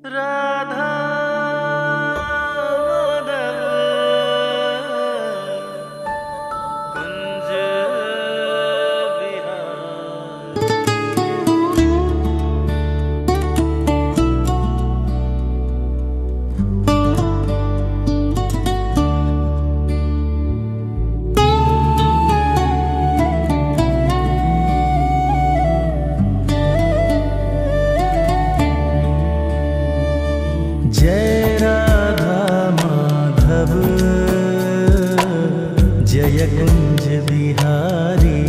राधा माधव कुंज जय राधा माधव जय कुंज बिहारी।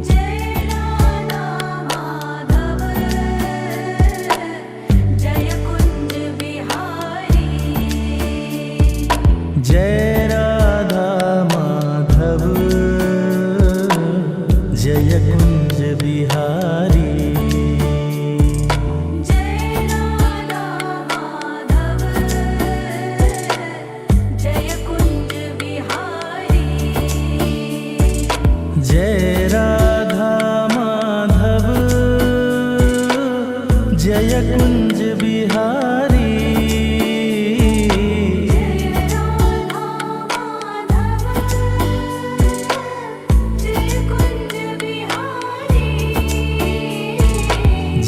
जय राधा माधव जय कुंज बिहारी। जय राधा माधव जय कुंज बिहारी। जय राधा माधव जय कुंज बिहारी।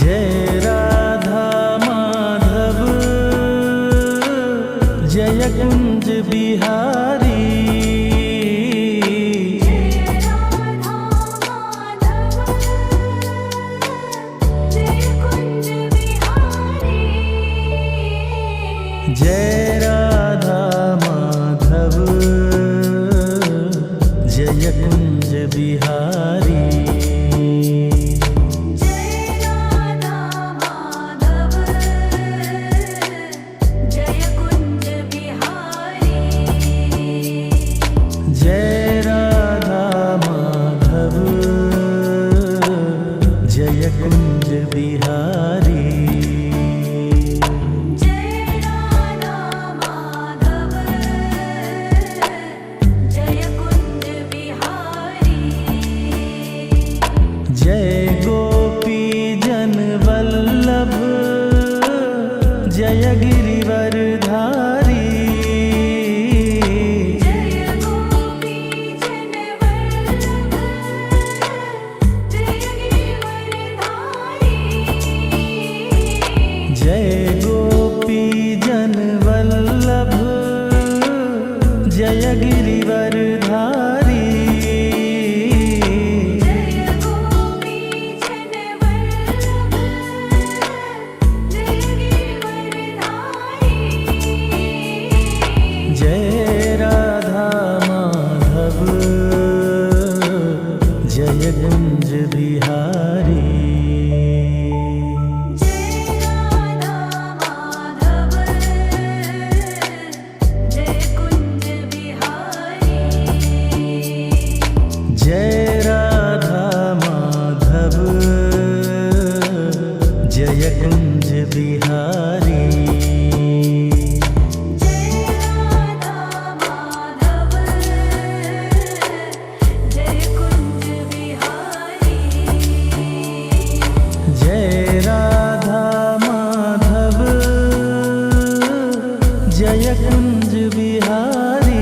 जय राधा माधव जय कुंज बिहारी। जय राधा माधव जय कुंज बिहारी। जय राधा माधव जय कुंज बिहारी। जय राधा माधव जय कुंज बिहारी। जय गोपी जन वल्लभ जय गिरिवर धारी। जय गोपी जन वल्लभ जय गिरिवरधारी। जय गोपी जन वल्लभ जय गिरिवर धारी। जय राधा माधव जय कुंज बिहारी। जय राधा माधव जय कुंज बिहारी। जय राधा माधव जय कुंज बिहारी। जय राधा माधव जय कुंज बिहारी।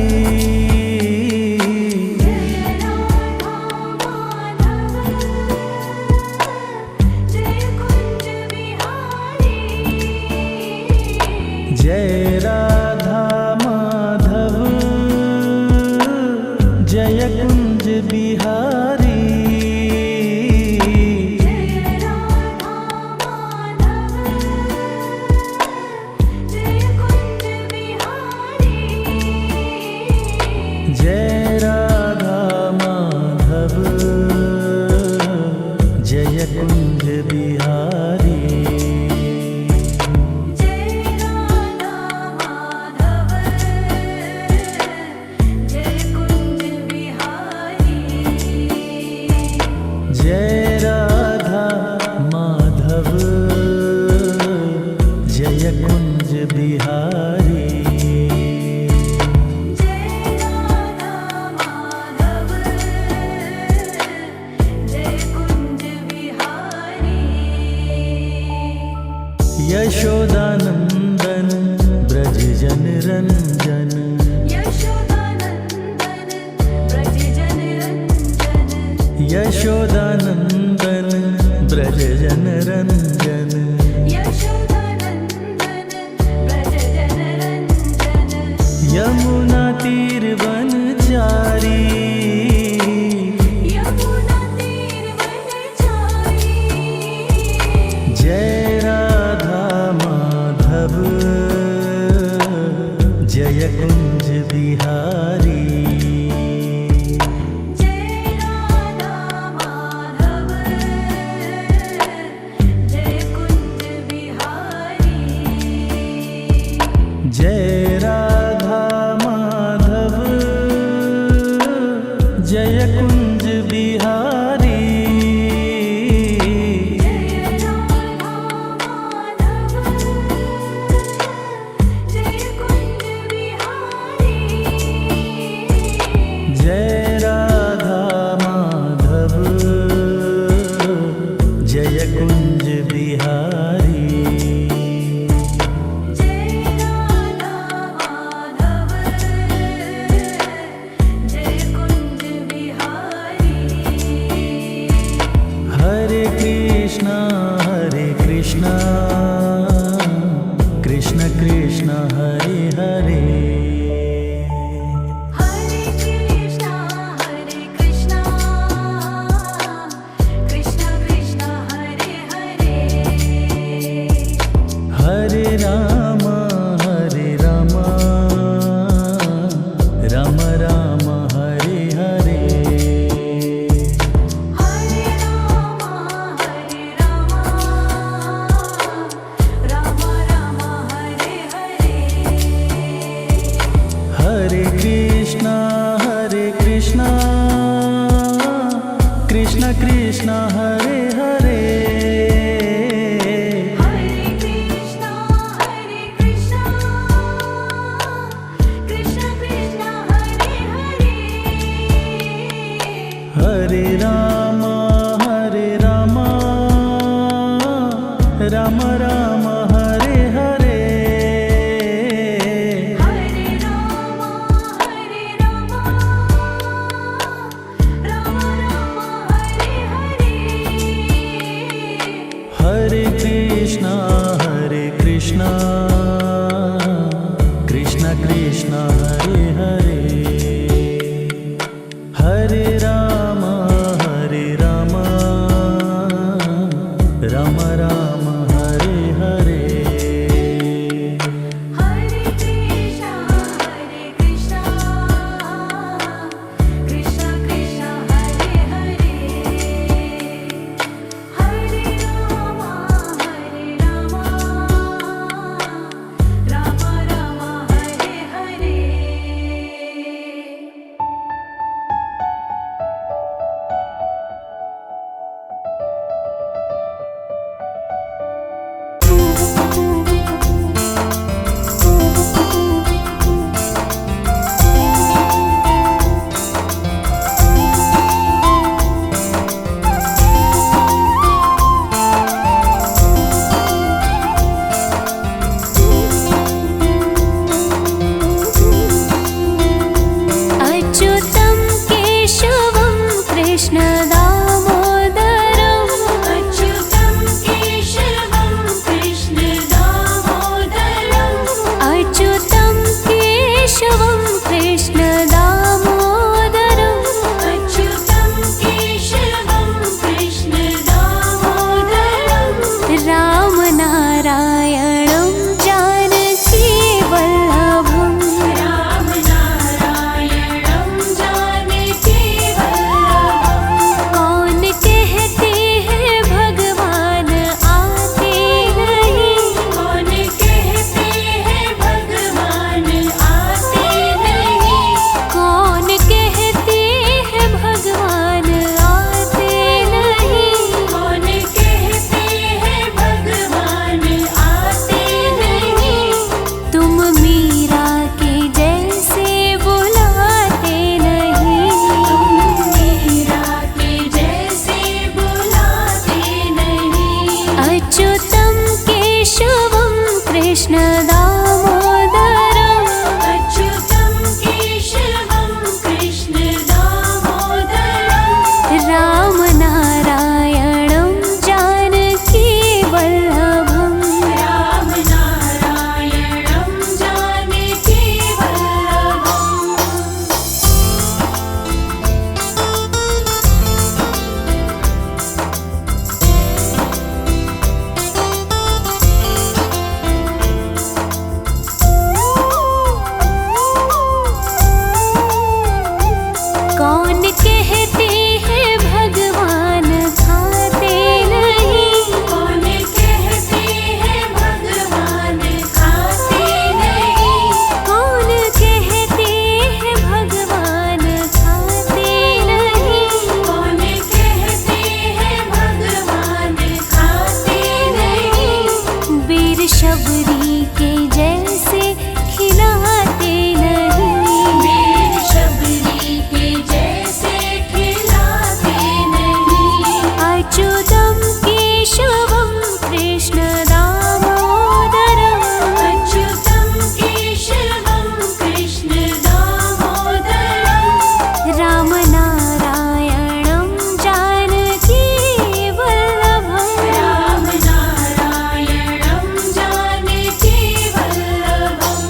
जय राधा माधव जय कुंज बिहारी। जय राधा माधव जय कुंज बिहारी। जय राधा यशोदानंदन ब्रज जन रंजन यशोदानंदन ब्रज जन रंजन यशोदानंदन ब्रज जन रंजन यशोदानंदन ब्रज जन रंजन यमुना तीर वनचारी यमुना तीर वनचारी जय राधा माधव जय कुंज बिहारी जय राधा माधव जय कुंज बिहारी जय राधा माधव जय कुंज बिहारी जय राधा माधव जय कुंज बिहारी जय राधा माधव जय कुंज बिहारी हरे कृष्णा कृष्ण कृष्ण हरे हरे हरे कृष्णा कृष्ण कृष्ण हरे हरे हरे राम राम राम हरे हरे हरे राम राम राम हरे हरे हरे कृष्णा कृष्ण कृष्ण हरे हरे हरे कृष्णा कृष्ण कृष्ण हरे हरे हरे राम राम राम हरे हरे हरे राम राम राम हरे हरे हरे कृष्णा कृष्ण कृष्ण हरे हरे हरे राम राम राम हरे हरे दामोदरम् अच्युतं केशवं कृष्ण दामोदरम् रामनारायणं जानकी वल्लभम् रामनारायणं जानकी कौन कहते हैं भगवान खाते नहीं कौन कहते हैं भगवान खाते नहीं कौन कहते हैं भगवान खाते नहीं कौन कहते हैं भगवान खाते नहीं वीर शबरी के जैसे खिलाते नहीं वीर शबरी के जैसे खिलाते नहीं अच्युतं केशवं कृष्ण दामोदरम् अच्युतं केशवं कृष्ण दामोदरम् रामनारायणं जानकी वल्लभम् रामनारायणं जानकी वल्लभम्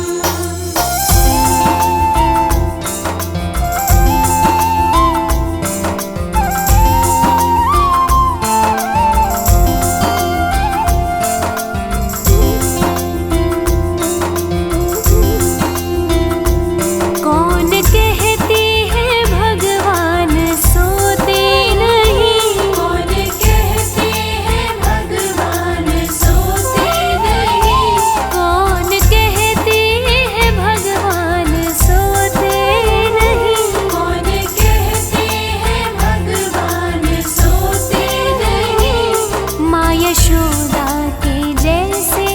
कौन कहते हैं भगवान सोते नहीं कौन कहते हैं भगवान सोते नहीं कौन कहते हैं भगवान सोते नहीं कौन कहते हैं भगवान सोते नहीं माँ यशोदा के जैसे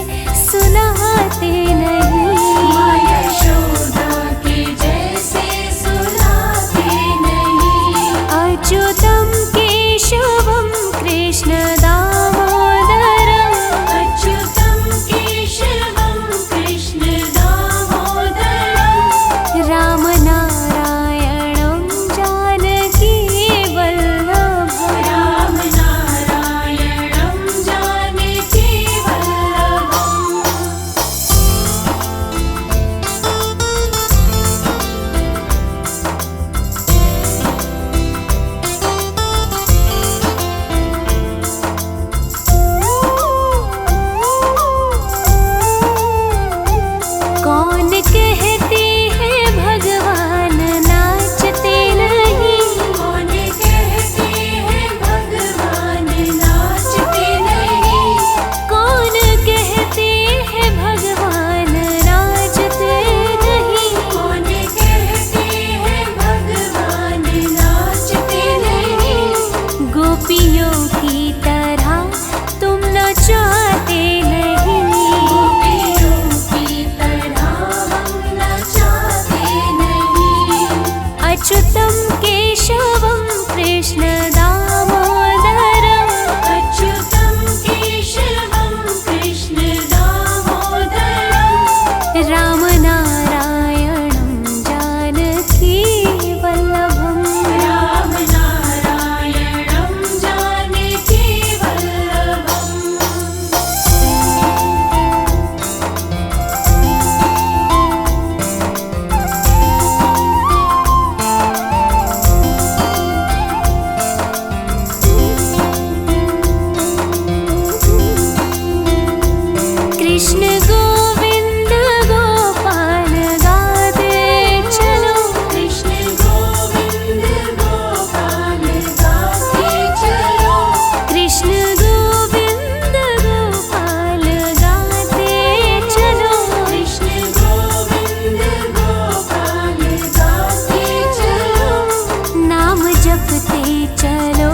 सुनाते नहीं माँ यशोदा के जैसे सुनाते नहीं अच्युतं केशवं कृष्ण दामोदरम् अच्युतं केशवं कृष्ण दामोदरम् रामनारायणं जानकी वल्लभम् रामनारायणं जानकी वल्लभम् कौन कहते हैं भगवान नाचते नहीं कौन कहते हैं भगवान नाचते नहीं कौन कहते हैं भगवान नाचते नहीं कौन कहते हैं भगवान नाचते नहीं गोपियों की तरह तुम नचाते नहीं गोपियों की तरह हम नचाते नहीं अच्युतं केशवं कृष्ण दामोदरम् अच्युतं केशवं कृष्ण दामोदरम् रामनारायणं जानकी वल्लभम् रामनारायणं जानकी वल्लभम् कृष्ण गोविंद गोपाल गाते चलो कृष्ण गोविंद गोपाल गाते चलो कृष्ण गोविंद गोपाल गाते चलो कृष्ण गोविंद गोपाल गाते चलो नाम जपते चलो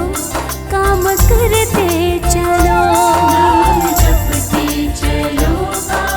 काम करते चलो नाम जपते चलो काम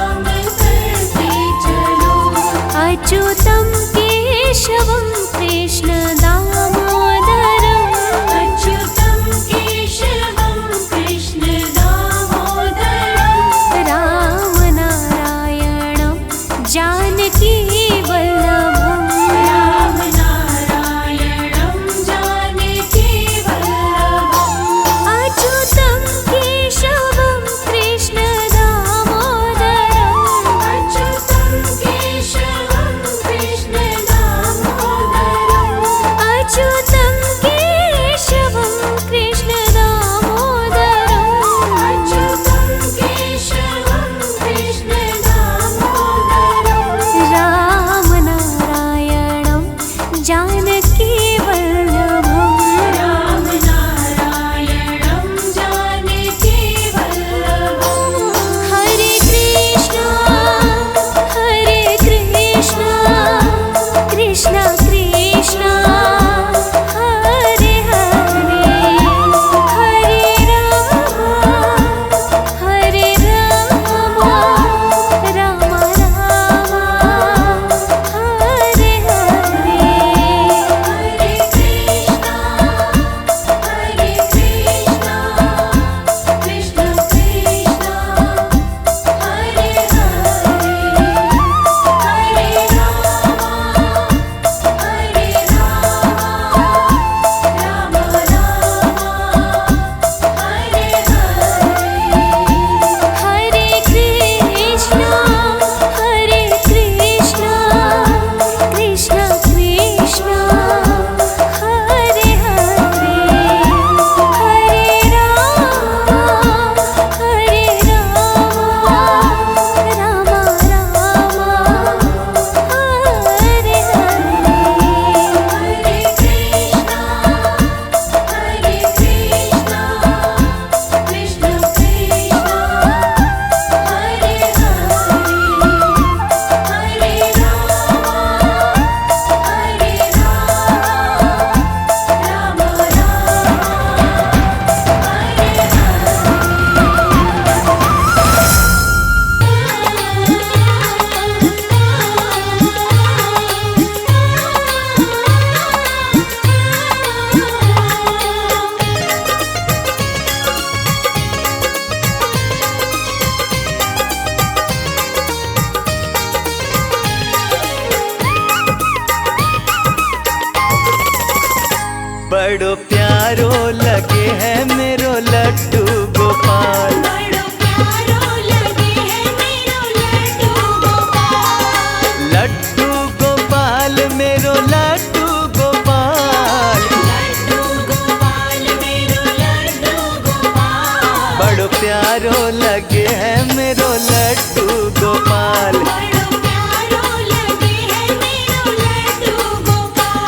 बड़ो प्यारो लगे है मेरो लड्डू गोपाल। बड़ो प्यारो लगे है मेरो लड्डू गोपाल। लड्डू गोपाल मेरो लड्डू गोपाल। लड्डू गोपाल मेरो लड्डू गोपाल। बड़ो प्यारो लगे है मेरो लड्डू गोपाल। बड़ो प्यारो लगे है मेरो लड्डू गोपाल।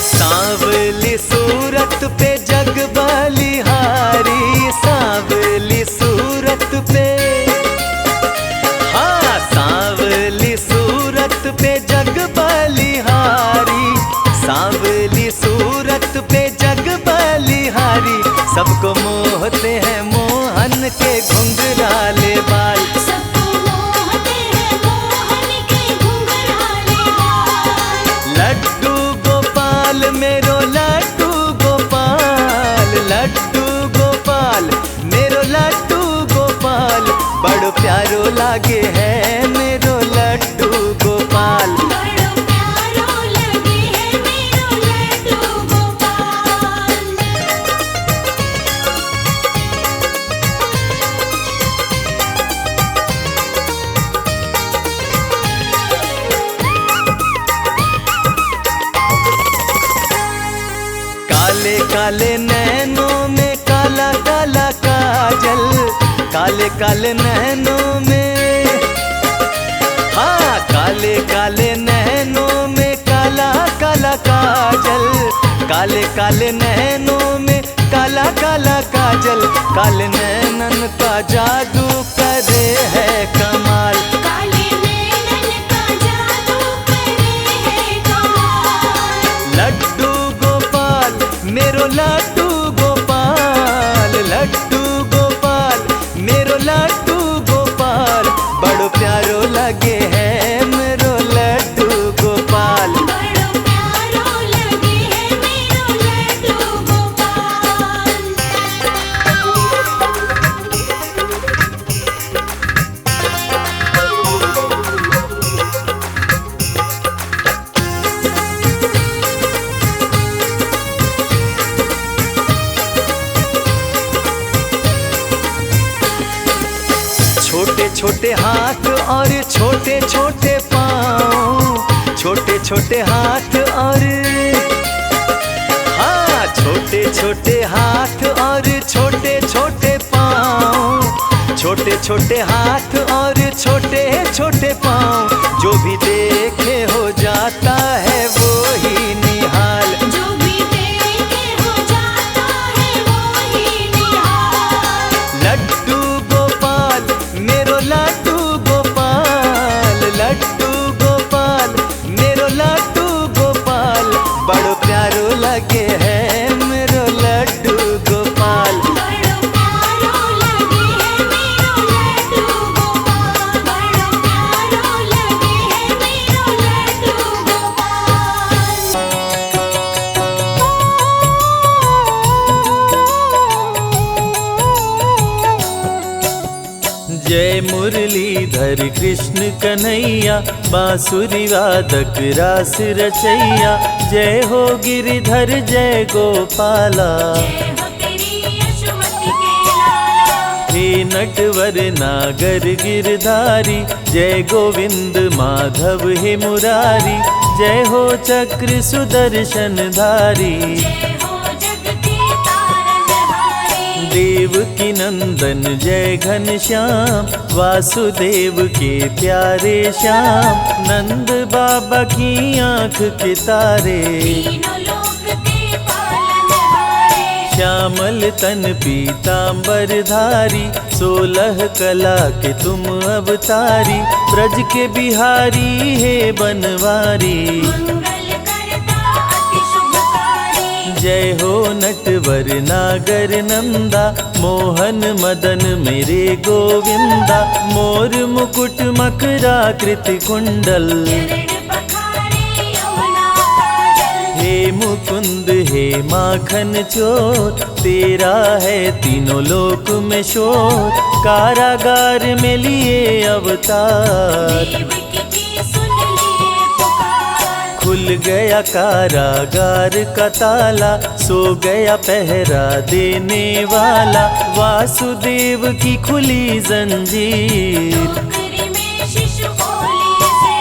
सांवली सूरत पे जग बलिहारी, सांवली सूरत पे, हाँ सांवली सूरत पे जग बलिहारी, सांवली सूरत पे जग बलिहारी। सबको मोहते हैं मोहन के घुंघराले बाल। सबको मोहते हैं मोहन के घुंघराले बाल। लड्डू गोपाल मेरो लड्डू गोपाल। लड्डू गोपाल मेरो लड्डू गोपाल। बड़ो प्यारो लागे है मेरो लड्डू गोपाल। बड़ो प्यारो लगे है मेरो लड्डू गोपाल। काले काले नैनों में काला काला काजल, काले काले नैनों में, हाँ काले काले नैनों में काला काला काजल, काले काले नैनों में काला काला काजल। काले नैनन का जादू करे है कमाल। काले नैनन का जादू करे है कमाल। लड्डू गोपाल मेरो लड्डू गोपाल। लड्डू गोपाल मेरो लड्डू गोपाल। बड़ो प्यारो लगे है मेरो लड्डू गोपाल। बड़ो प्यारो लगे है मेरो लड्डू गोपाल। छोटे छोटे हाथ और छोटे छोटे पाँव, छोटे छोटे हाथ और, हाँ छोटे छोटे हाथ और छोटे छोटे पाँव, छोटे छोटे हाथ और छोटे छोटे पाँव। जो भी देखे हो जाता है वो ही निहाल। जो भी देखे हो जाता है वो ही निहाल। लड्डू गोपाल मेरो लड्डू गोपाल। लड्डू गोपाल मेरो लड्डू गोपाल। बड़ो प्यारो लगे है मेरो लड्डू गोपाल। बड़ो प्यारो लगे है मेरो लड्डू गोपाल। बड़ो प्यारो लगे है मेरो लड्डू जय मुरलीधर कृष्ण कन्हैया, बांसुरी वादक रास रचैया। जय हो गिरिधर जय गोपाला। जय हो तेरी यशोमती के लाला। हे नटवर नागर गिरधारी, जय गोविंद माधव हे मुरारी। जय हो चक्र सुदर्शन धारी। जय हो जग के तारनहारी। देवकी नंदन जय घनश्याम, वासुदेव के प्यारे श्याम। नंद बाबा की आँख के तारे, तीनों लोक के पालनहारे। श्यामल तन पीतांबर धारी। 16 कला के तुम अवतारी, ब्रज के बिहारी हे बनवारी। मंगल करता अति शुभकारी। जय हो नटवर नागर नंदा, मोहन मदन मेरे गोविंदा। मोर मुकुट मकराकृति कुंडल, चरण पखारे मुकुंद हे माखन चोर, तेरा है तीनों लोक में शोर, कारागार में लिए अवतार। देवकी की सुन लिए पुकार, खुल गया कारागार का ताला, सो गया पहरा देने वाला, वासुदेव की खुली जंजीर। टोकरी में शिशु बोली से,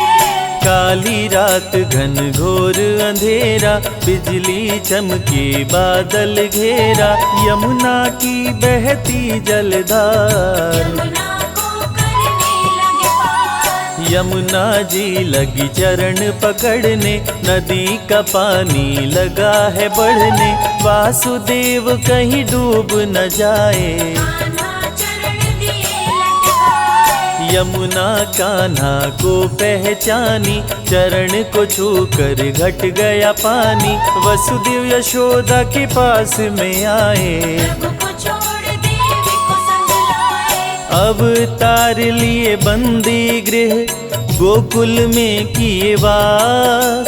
काली रात घन घोर अंधेरा, बिजली चमके बादल घेरा, यमुना की बहती जलधार। यमुना को करने लगे पार, यमुना जी लगी चरण पकड़ने, नदी का पानी लगा है बढ़ने, वासुदेव कहीं डूब न जाए। कान्हा चरण दिए लटकाए, यमुना कान्हा को पहचानी, चरण को छूकर घट गया पानी, वसुदेव यशोदा के पास में आए। प्रभु को छोड़ देवी को संग लाए, अवतार लिए बंदी गृह, गोकुल में किए वास,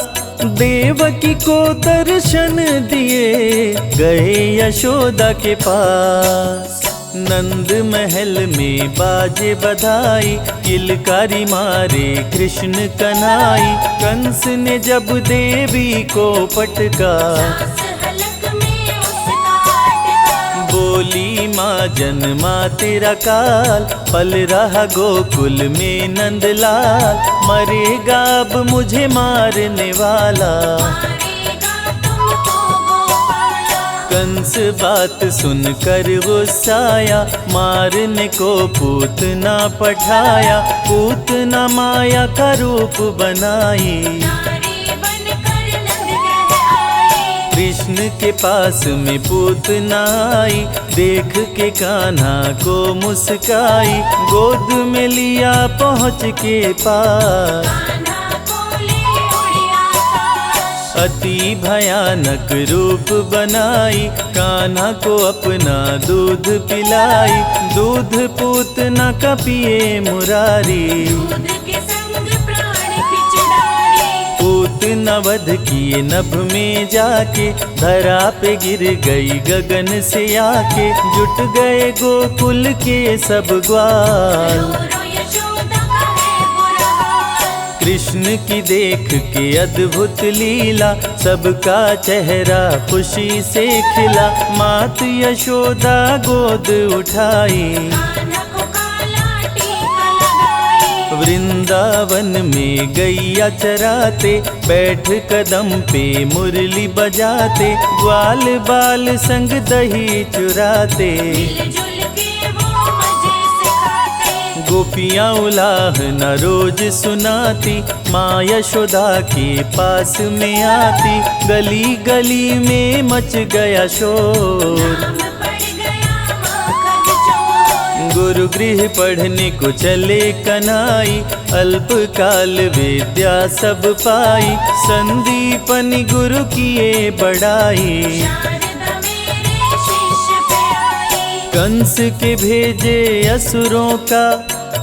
देवकी को दर्शन दिए, गए यशोदा के पास। नंद महल में बाजे बधाई, किलकारी मारे कृष्ण कन्हाई, कंस ने जब देवी को पटका, सास हलक में उसका अटका। बोली माँ जन्मा तेरा काल, पल रहा गोकुल में नंदलाल, मरेगा अब मुझे मारने वाला। मारेगा तुमको गोपाला, कंस बात सुनकर गुस्साया, मारने को पूतना पठाया, पूतना माया का रूप बनाई। नारी बनकर नंदग्रह आई, कृष्ण के पास में पूतना आई, देख के कान्हा को मुस्काई, गोद में लिया पहुँच के पास। कान्हा को ले उड़े आकाश, अति भयानक रूप बनाई, कान्हा को अपना दूध पिलाई, दूध पूतना का पिए मुरारी। दूध के संग प्राण खिंच डाले, पूतना वध किए नभ में जाके, धरा पे गिर गई गगन से आके, जुट गए गोकुल के सब ग्वाल। रो रो यशोदा का है बुरा हाल, कृष्ण की देख के अद्भुत लीला, सबका चेहरा खुशी से खिला, मात यशोदा गोद उठाई। कान्हा को काला टीका लगाई, वृंदावन में गैया चराते, बैठ कदम पे मुरली बजाते, ग्वाल बाल संग दही चुराते, मिलजुल के वो मजे से खाते। गोपियाँ उलाह न रोज सुनाती, माँ यशोदा के पास में आती, गली गली में मच गया शोर। नाम पड़ गया माखन चोर, गुरु गृह पढ़ने को चले कन्हाई, अल्पकाल विद्या सब पाई, संदीपनि गुरु किए बड़ाई। शारदा मेरे शिष्य पे आई, कंस के भेजे असुरों का,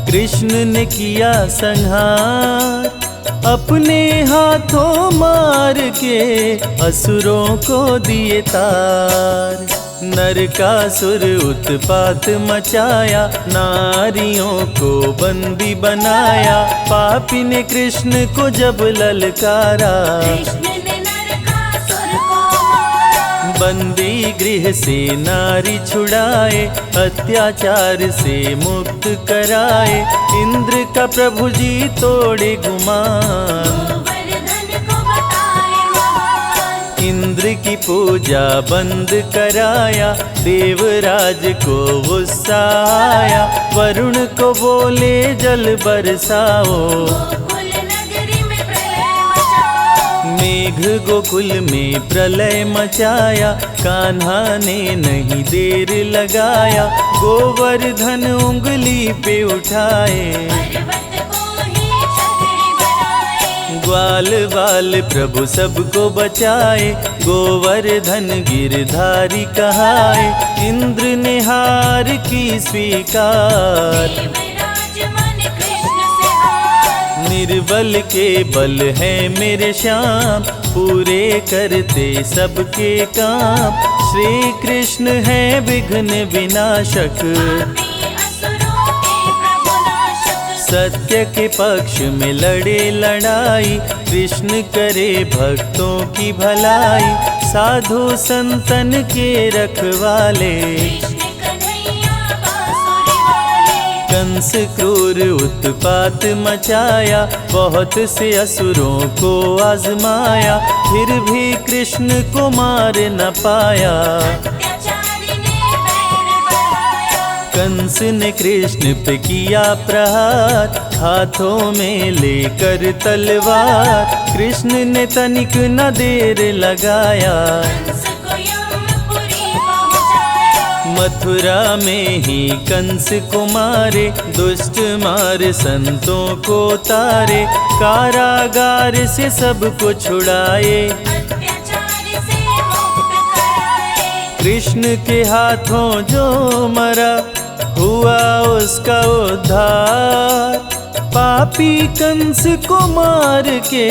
कृष्ण ने किया संहार, अपने हाथों मार के असुरों को दिए तार। नरकासुर उत्पात मचाया, नारियों को बंदी बनाया, पापी ने कृष्ण को जब ललकारा, कृष्ण ने नरकासुर को मारा। बंदी गृह से नारी छुड़ाए, अत्याचार से मुक्त कराए, इंद्र का प्रभु जी तोड़े गुमान। गोवर्धन को बताए महान, इंद्र की पूजा बंद कराया, देवराज को गुस्सा आया, वरुण को बोले जल बरसाओ, गोकुल नगरी में प्रलय मचाओ। मेघ गोकुल में प्रलय मचाया, कान्हा ने नहीं देर लगाया, गोवर्धन उंगली पे उठाए, पर्वत को ही छतरी बनाए। ग्वाल बाल प्रभु सबको बचाए, गोवर्धन गिरधारी कहाए, इंद्र ने हार की स्वीकार। देवराज मन कृष्ण से हार, निर्बल के बल है मेरे श्याम, पूरे करते सबके काम। श्री कृष्ण है विघ्न विनाशक, पापी असुरों के प्रभु नाशक। सत्य के पक्ष में लड़े लड़ाई, कृष्ण करे भक्तों की भलाई। साधु संतन के रखवाले, कृष्ण कन्हैया बांसुरी वाले। कंस क्रूर उत्पात मचाया, बहुत से असुरों को आजमाया। फिर भी कृष्ण को मार न पाया, अत्याचारी ने बैर बढ़ाया। कंस ने कृष्ण पे किया प्रहार, हाथों में लेकर तलवार। कृष्ण ने तनिक न देर लगाया, कंस को यमपुरी पहुंचाया। मथुरा में ही कंस को मारे। दुष्ट मार संतों को तारे, कारागार से सबको छुड़ाए। अत्याचार से मुक्त कराए। कृष्ण के हाथों जो मरा, हुआ उसका उद्धार। पापी कंस को मार के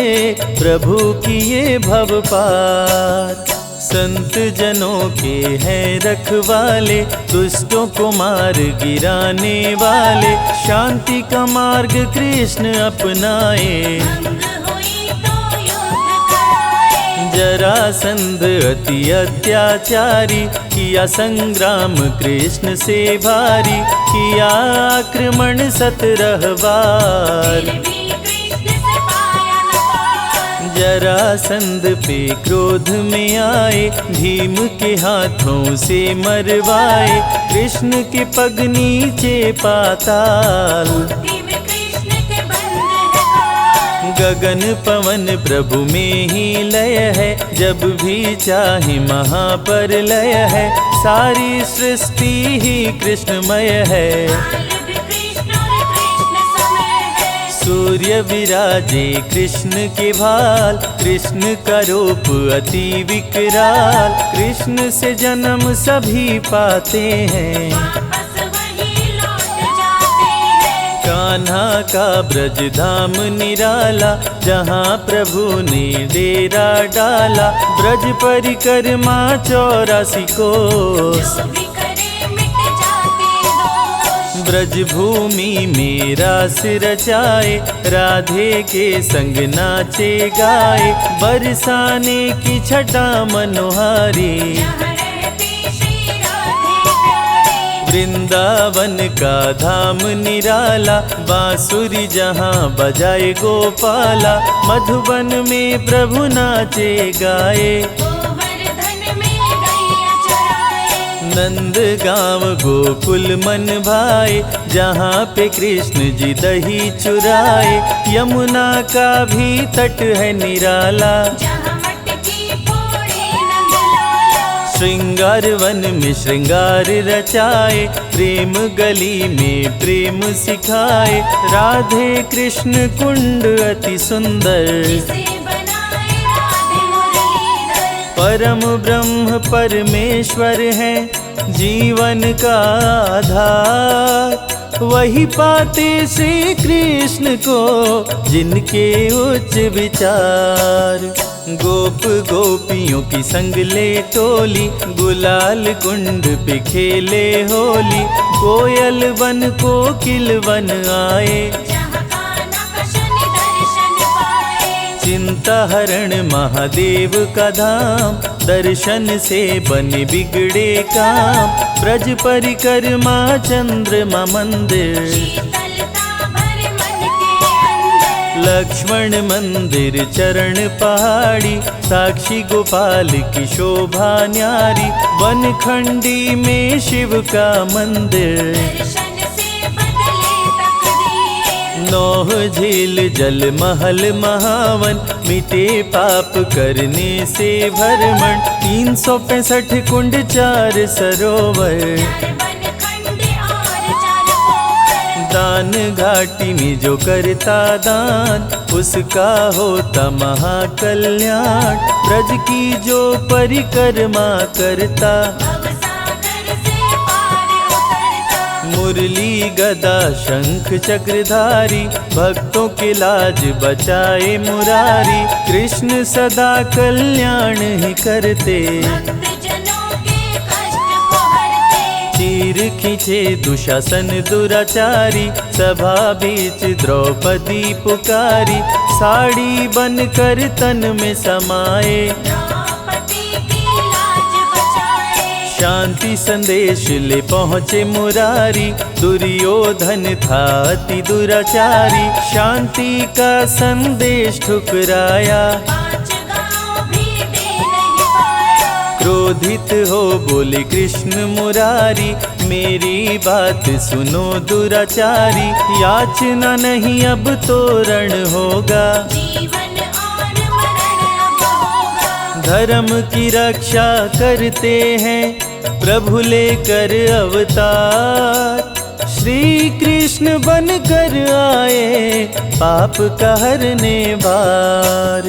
प्रभु किए भव पार। संत जनों के हैं रखवाले, दुष्टों को मार गिराने वाले। शांति का मार्ग कृष्ण अपनाए, भंग हुई तो युद्ध कराए। जरासंध अति अत्याचारी, किया संग्राम कृष्ण से भारी। किया आक्रमण 17 बार, फिर भी कृष्ण से पाया न पार। जरासंध पे क्रोध में आए, भीम के हाथों से मरवाए। कृष्ण के पग नीचे पाताल, बुद्धि में कृष्ण के बंद है काल। गगन पवन प्रभु में ही लय है। जब भी चाहे महाप्रलय है, सारी सृष्टि ही कृष्णमय है। काल भी कृष्ण और कृष्ण समय है। सूर्य विराजे कृष्ण के भाल, कृष्ण का रूप अति विकराल। कृष्ण से जन्म सभी पाते हैं, वापस वही लौट जाते हैं। कान्हा का ब्रज धाम निराला, जहाँ प्रभु ने डेरा डाला। ब्रज परिक्रमा 84 कोस, जो भी करे मिट जाते दोष। ब्रज भूमि में रास रचाए। राधे के संग नाचे गाए, बरसाने की छटा मनोहारी। जहाँ रहती श्री राधे प्यारी। वृंदावन का धाम निराला, बांसुरी जहाँ बजाए गोपाला। मधुबन में प्रभु नाचे गाए, गोवर्धन में गैया चराए। नंद गाँव गोकुल मन भाए। जहाँ पे कृष्ण जी दही चुराए, यमुना का भी तट है निराला। जहाँ मटकी फोड़े नंदलाला। श्रृंगार वन में श्रृंगार रचाए, प्रेम गली में प्रेम सिखाए। राधे कृष्ण कुंड अति सुंदर, जिसे बनाए राधे मुरलीधर। परम ब्रह्म परमेश्वर है जीवन का आधार। वही पाते श्री कृष्ण को जिनके उच्च विचार। गोप गोपियों की संग ले टोली, गुलाल कुंड पे खेले होली। कोयल वन कोकिल वन आए, जहाँ कान्हा का शनि दर्शन पाए। चिंता हरण महादेव का धाम। दर्शन से बने बिगड़े काम। ब्रज परिक्रमा चंद्रमा मंदिर, शीतलता भरे मन के अंदर। लक्ष्मण मंदिर चरण पहाड़ी। साक्षी गोपाल की शोभा न्यारी। वनखंडी में शिव का मंदिर। दर्शन से बदले तकदीर। नौह झील जल महल महावन। मिटे पाप करने से भरमण। 365 कुंड 4 सरोवर। चार वनखंड और 4 पोखर। दान घाटी में जो करता दान, उसका होता महाकल्याण। ब्रज की जो परिक्रमा करता, भवसागर से पार उतरता। मुरली गदा शंख चक्रधारी, भक्तों के लाज बचाए मुरारी। कृष्ण सदा कल्याण ही करते, भक्तजनों के कष्ट को हरते। चीर खींचे दुशासन दुराचारी, सभा बीच द्रौपदी पुकारी। साड़ी बनकर तन में समाए, द्रौपदी की लाज बचाए। शांति संदेश ले पहुँचे मुरारी। दुर्योधन था अति दुराचारी, शांति का संदेश ठुकराया। 5 गाँव भी दे नहीं पाया। क्रोधित हो बोले कृष्ण मुरारी, मेरी बात सुनो दुराचारी। याचना नहीं अब तो रण होगा, जीवन और मरण अब होगा। धर्म की रक्षा करते हैं प्रभु लेकर अवतार। श्री कृष्ण बनकर आए पाप का हरने बार।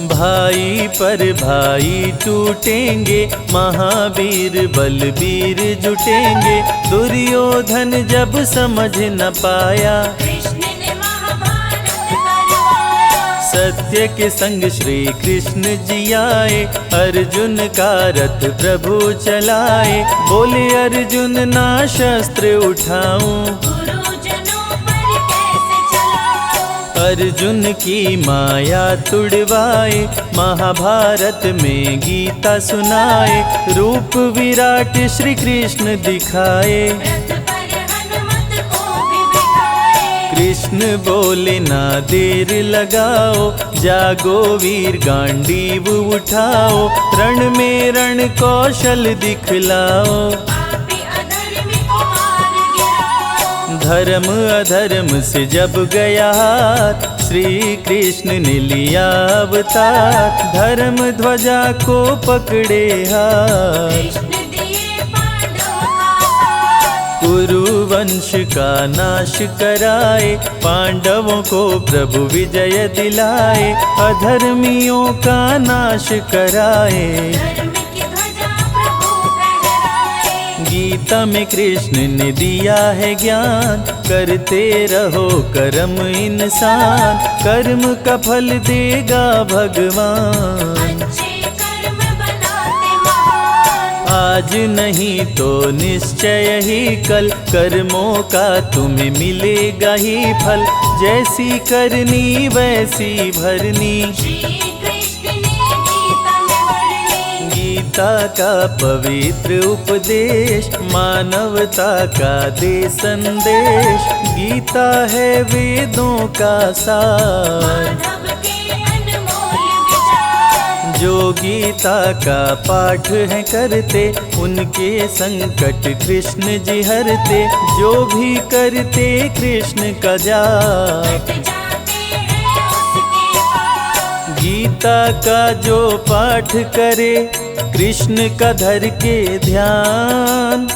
भाई पर भाई टूटेंगे, महावीर बलबीर जुटेंगे। दुर्योधन जब समझ न पाया, कृष्ण ने महाभारत करवाया। सत्य के संग श्री कृष्ण जी आए। अर्जुन का रथ प्रभु चलाए, बोले अर्जुन ना शस्त्र उठाऊं, गुरुजनों पर कैसे चलाऊं। अर्जुन की माया तुड़वाए। महाभारत में गीता सुनाए, रूप विराट श्री कृष्ण दिखाए। रथ पर हनुमत को भी बिठाए। कृष्ण बोले ना देर लगाओ, जागो वीर गांडीव उठाओ। रण में रण कौशल दिखलाओ, पापी अधर्मी को मार गिराओ। धर्म अधर्म से जब गया हाथ, श्री कृष्ण ने लिया अवतार। धर्म ध्वजा को पकड़े हाथ, कृष्ण दिए पांडवों का साथ। कुरुवंश का नाश कराए, पांडवों को प्रभु विजय दिलाए। अधर्मियों का नाश कराए, धर्म की ध्वजा प्रभु फहराए। गीता में कृष्ण ने दिया है ज्ञान। करते रहो कर्म इंसान, कर्म का फल देगा भगवान। अच्छे कर्म बनाते महान। आज नहीं तो निश्चय ही कल, कर्मों का तुम्हें मिलेगा ही फल। जैसी करनी वैसी भरनी, श्री कृष्ण ने गीता में वर्णी। गीता का पवित्र उपदेश, मानवता का दे संदेश। गीता है वेदों का सार, माधव के अनमोल विचार। जो गीता का पाठ है करते, उनके संकट कृष्ण जी हरते। जो भी करते कृष्ण का जाप, हट जाते हैं उसके पाप। गीता का जो पाठ करे, कृष्ण का धर के ध्यान।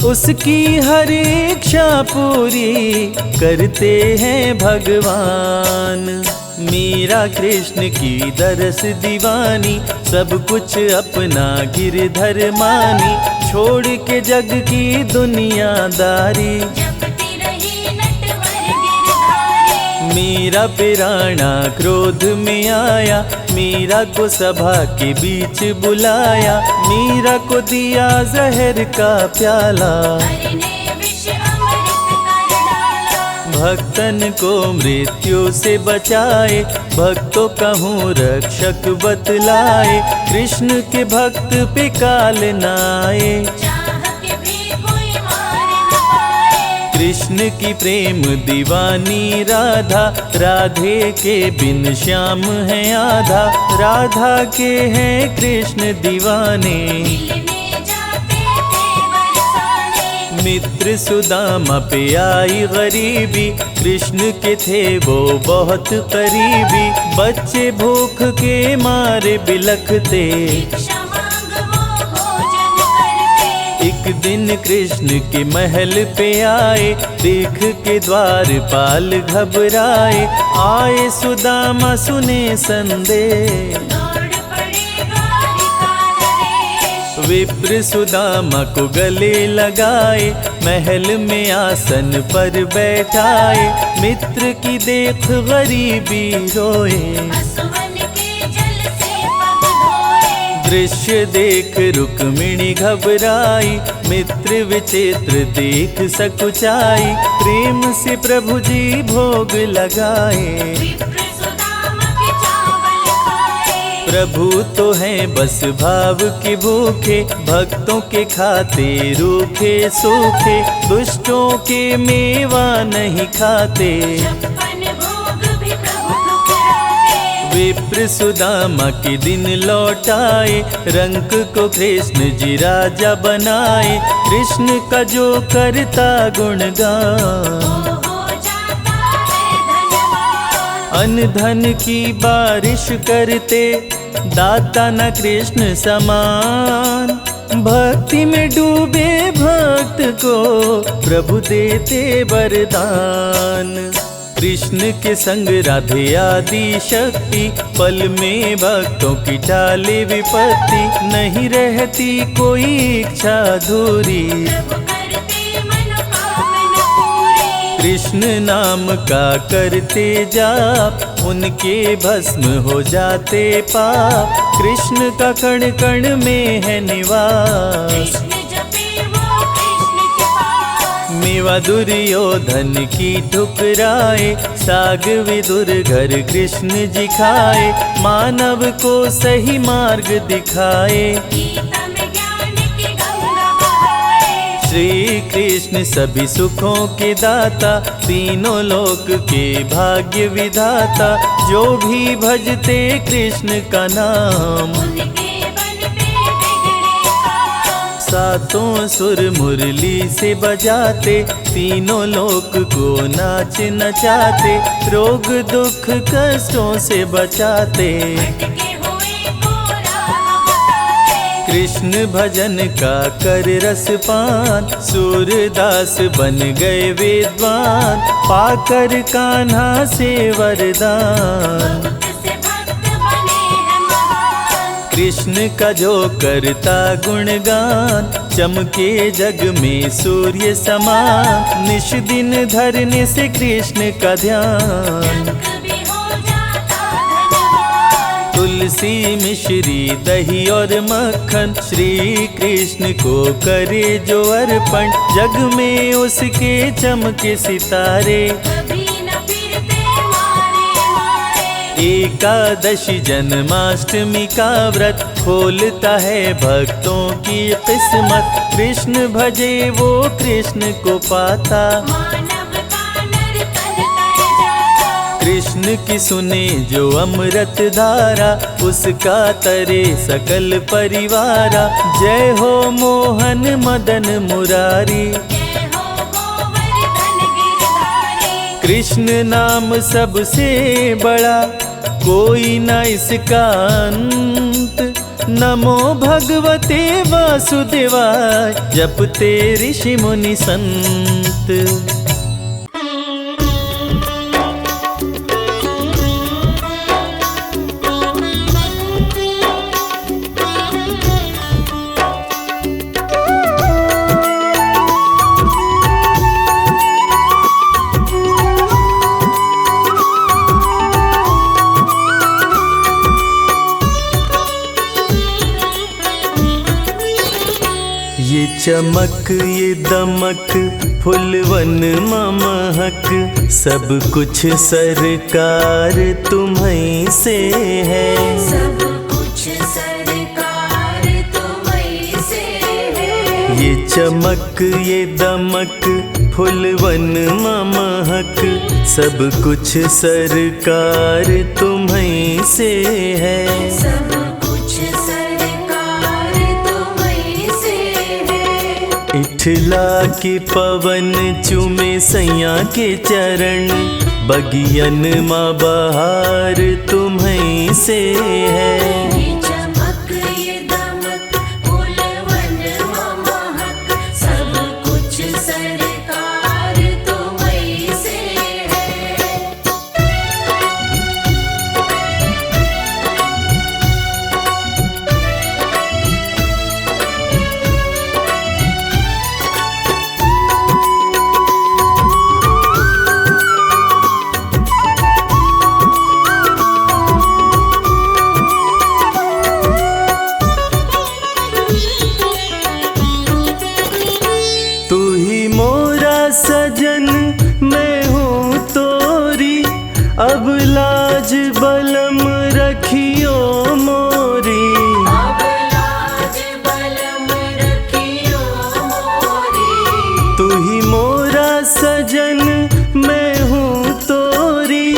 उसकी हर इच्छा पूरी करते हैं भगवान। मीरा कृष्ण की दरस दीवानी, सब कुछ अपना गिरधर मानी। छोड़ के जग की दुनियादारी, जपती रही नटवर गिरधारी। मीरा पिराना क्रोध में आया, मीरा को सभा के बीच बुलाया। मीरा को दिया जहर का प्याला, हरि ने विष अमृत कर डाला। भक्तन को मृत्यु से बचाए। भक्तों कहूँ रक्षक बतलाए, कृष्ण के भक्त पे काल न आए। चाह के भी कोई मार न पाए। कृष्ण की प्रेम दीवानी राधा, राधे के बिन श्याम है आधा। राधा के हैं कृष्ण दीवाने, मिलने जाते थे बरसाने। मित्र सुदामा पे आई गरीबी, कृष्ण के थे वो बहुत करीबी। बच्चे भूख के मारे बिलखते, भिक्षा मांग वो भोजन करते। एक दिन कृष्ण के महल पे आए, देख के द्वारपाल घबराए। आए सुदामा सुने संदेश, दौड़ पड़े द्वारिका नरेश। विप्र सुदामा को गले लगाए, महल में आसन पर बैठाए, मित्र की देख गरीबी रोए। असुवन के जल से पग धोए, दृश्य देख रुक्मिणी घबराई, मित्र विचित्र देख सकुचाई, प्रेम से प्रभु जी भोग लगाए। विप्र सुदामा के चावल खाए, प्रभु तो हैं बस भाव के भूखे, भक्तों के खाते रूखे सूखे, दुष्टों के मेवा नहीं खाते। छप्पन भोग भी प्रभु ठुकराए, विप्र सुदामा के दिन लौटाए, रंक को कृष्ण जी राजा बनाए, कृष्ण का जो करता गुणगान। हो जाता है धनवान। अन्न धन की बारिश करते, दाता न कृष्ण समान, भक्ति में डूबे भक्त को प्रभु देते वरदान। कृष्ण के संग राधे आदि शक्ति, पल में भक्तों की टाले विपत्ति, नहीं रहती कोई इच्छा अधूरी। प्रभु करते मनोकामना पूरी, कृष्ण नाम का करते जाप, उनके भस्म हो जाते पाप, कृष्ण का कण कण में है निवास। कृष्ण जपे वो कृष्ण के पास, मेवा दुर्योधन की ठुकराए, साग विदुर घर कृष्ण जी खाए, मानव को सही मार्ग दिखाए। गीता में ज्ञान की गंगा बहाए, श्री कृष्ण सभी सुखों के दाता, तीनों लोक के भाग्य विधाता, जो भी भजते कृष्ण का नाम, उनके बन पे बिगड़े काम। सातों सुर मुरली से बजाते, तीनों लोक को नाच नचाते, रोग दुख कष्टों से बचाते। भटके हुए को राह बताते, कृष्ण भजन का कर रस पान, सूरदास बन गए विद्वान, पाकर कान्हा से वरदान। भक्त से भक्त बने हैं महान, कृष्ण का जो करता गुणगान, चमके जग में सूर्य समान, निश दिन धरने से कृष्ण का ध्यान। जग भी हो जाता धनवान। तुलसी मिश्री दही और मक्खन, श्री कृष्ण को करे जो अर्पण, जग में उसके चमके सितारे। कभी न फिरते मारे मारे, एकादशी जन्माष्टमी का व्रत, खोलता है भक्तों की किस्मत, कृष्ण भजे वो कृष्ण को पाता। मानव का नर्तन कर जाता, कृष्ण की सुने जो अमृत धारा, उसका तरे सकल परिवारा। जय हो मोहन मदन मुरारी, जय हो गोवर्धन गिरधारी। कृष्ण नाम सबसे बड़ा, कोई न इसका अंत। नमो भगवते वासुदेवाय, जपते ऋषि मुनि संत। ये चमक ये दमक फुलवन महक, सब कुछ सरकार तुम्हीं से है। सब कुछ सरकार तुम्हीं से है। ये चमक ये दमक फुलवन महक, सब कुछ सरकार तुम्हीं से है। सब कुछ सरकार तुम्हीं से है। इठला के पवन चूमे सैया के चरण, बगियन माँ बहार तुम्हीं से है। ये चमक ये दमक फूलवन महक, सब कुछ सरकार तुम्हीं से है। सजन मैं हूँ तोरी, अब लाज बलम रखियो मोरी। अब लाज बलम रखियो मोरी। तू ही मोरा सजन मैं हूँ तोरी,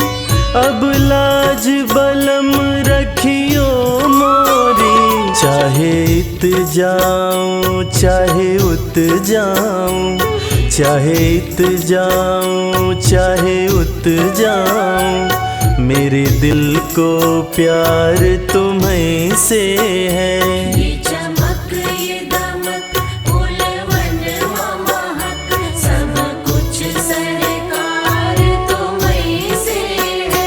अब लाज बलम रखियो मोरी। चाहे इत जाऊं चाहे उत जाऊं, चाहे इत जाऊं चाहे उत जाऊं, मेरे दिल को प्यार तुम्हीं से है। ये चमक ये दमक फूलवन महक, सब कुछ सरकार तुम्हीं से है।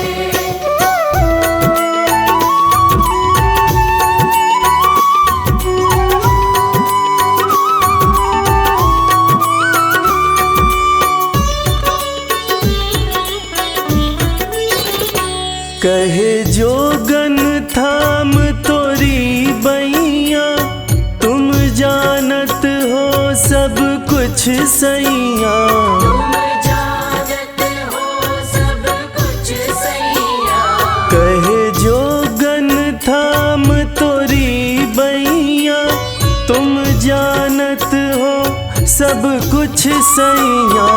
कहे जोगन थाम तोरी बैया, तुम जानत हो सब कुछ सैया। तुम जानत हो सब कुछ सैया। कहे जोगन थाम तोरी बैया, तुम जानत हो सब कुछ सैया।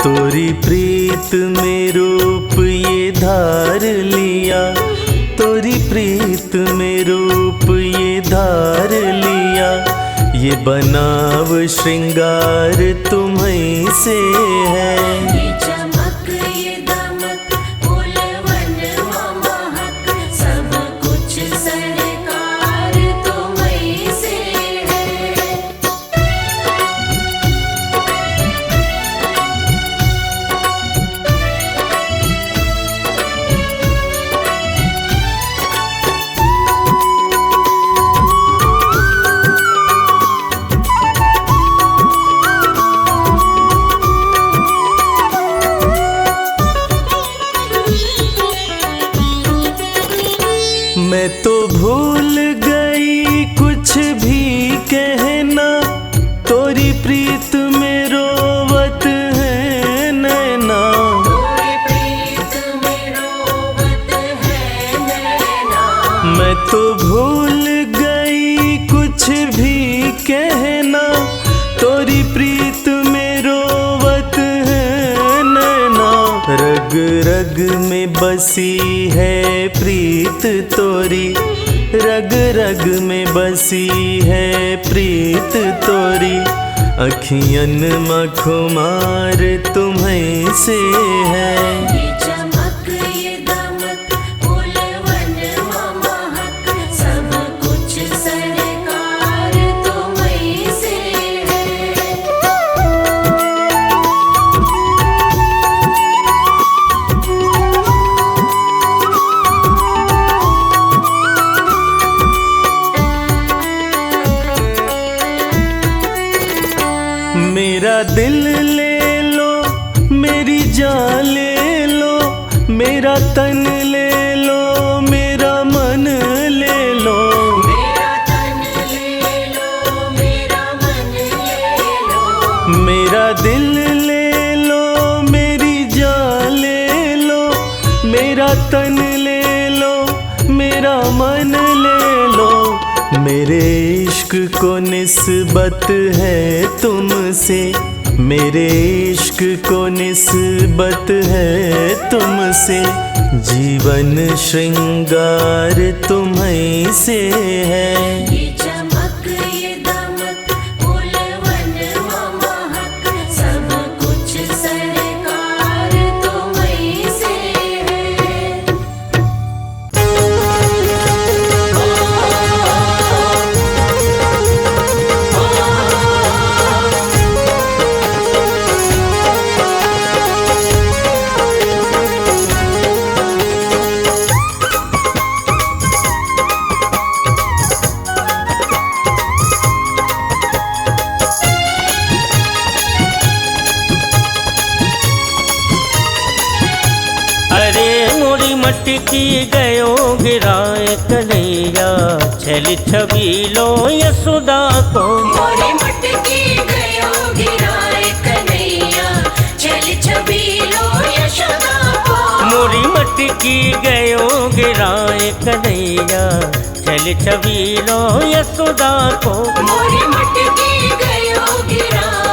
तोरी प्रीत में रूप ये धार लिया, तोरी प्रीत में रूप ये धार लिया, ये बनाव श्रृंगार तुम्हीं से है। ये चमक ये दमक फूलवन महक, सब कुछ सरकार तुम्हीं से है। मैं तो भूल गई कुछ भी कहना, तोरी प्रीत में रोवत है नैना। तोरी प्रीत में रोवत है नैना। मैं तो भूल गई कुछ भी कहना, तोरी प्रीत में रोवत है नैना। रग रग में बसी है प्रीत तोरी, रग रग में बसी है प्रीत तोरी, अखियन मखुमार तुम्हीं से है। ये चमक ये दमक फूलवन महक, सब कुछ सरकार तुम्हीं से है। मेरा दिल ले लो, मेरी जान ले लो, मेरा तन ले लो, मेरा मन ले लो। मेरा तन ले लो, मेरा मन ले लो। मेरा दिल ले लो, मेरी जान ले लो, मेरा तन ले लो, मेरा मन ले लो। मेरे इश्क को निस्बत है तुमसे, मेरे इश्क को निस्बत है तुमसे, जीवन श्रृंगार तुम्हीं से है। ये चमक ये दमक फूलवन महक, सब कुछ सरकार तुम्हीं से है। मटकी गयो गिराए कन्हैया, छल छबीलो यशोदा को। मोरे मटकी गयो गिराए कन्हैया, छल मटकी गयो गिराए कन्हैया, चल छबीलो यशोदा को। मोरी मटकी गयो गिराए।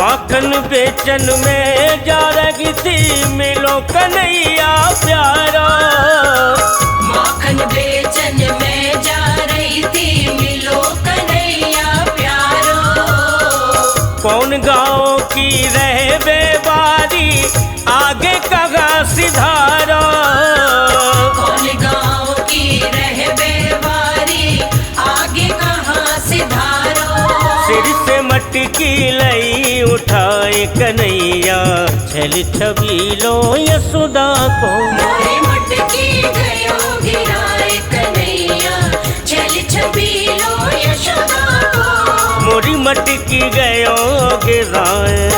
माखन बेचन में जा रही थी, मिलो कन्हैया प्यारा। माखन बेचन में जा रही थी, मिलो कन्हैया प्यारो। कौन गाँव की रह बेबारी, आगे कहाँ सिधारा। कौन गाँव की रह बेवारी, आगे कहाँ सिधारो। सिर से मटकी लई उठाए कन्हैया, छल छबीलो यशोदा को। मोरी मटकी गयो गिराए कन्हैया, चल छबीलो यशोदा को। मोरी मटकी गयो गिराए।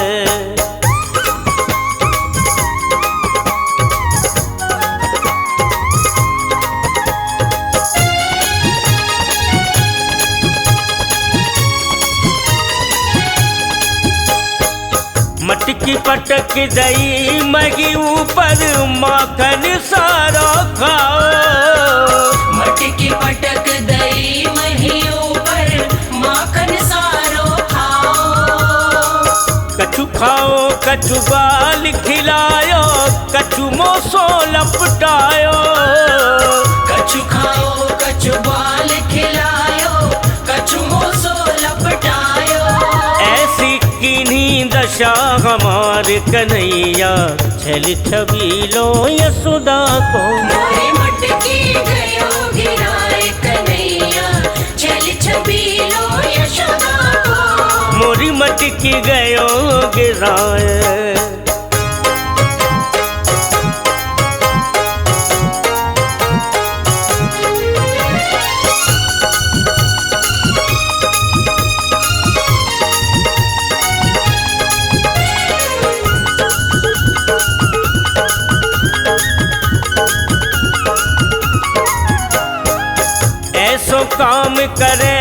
मटकी पटक दई मगी ऊपर, माखन सारा खाओ। मटकी पटक दई मही ऊपर, माखन सारो खाओ। कछु खाओ कछु बाल खिलायो, कछु मोसो लपटायो। कछु खाओ कछु बाल खिलायो, कछु मोसो लपटायो। ऐसी किन्हीं दशा हमार कन्हैया, छल छबीलो यशोदा को। मोरी मटकी गयो गिराए कन्हैया, चल छबीलो यशोदा को। मोरी मटकी गयो गिराए। ऐसो काम करे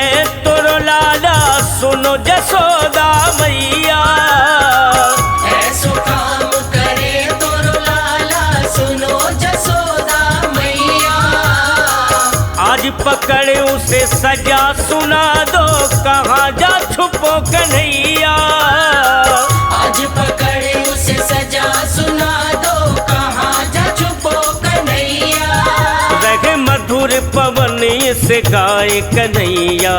तोरो लाला, सुनो जसोदा मैया। ऐसो काम करे तोरो लाला, सुनो जसोदा मैया। आज पकड़े उसे सजा सुना दो, कहाँ जा छुपो कन्हैया। आज पकड़े उसे सजा सुना दो, कहाँ जा छुपो कन्हैया। रहे मधुर पवन से गाय कन्हैया,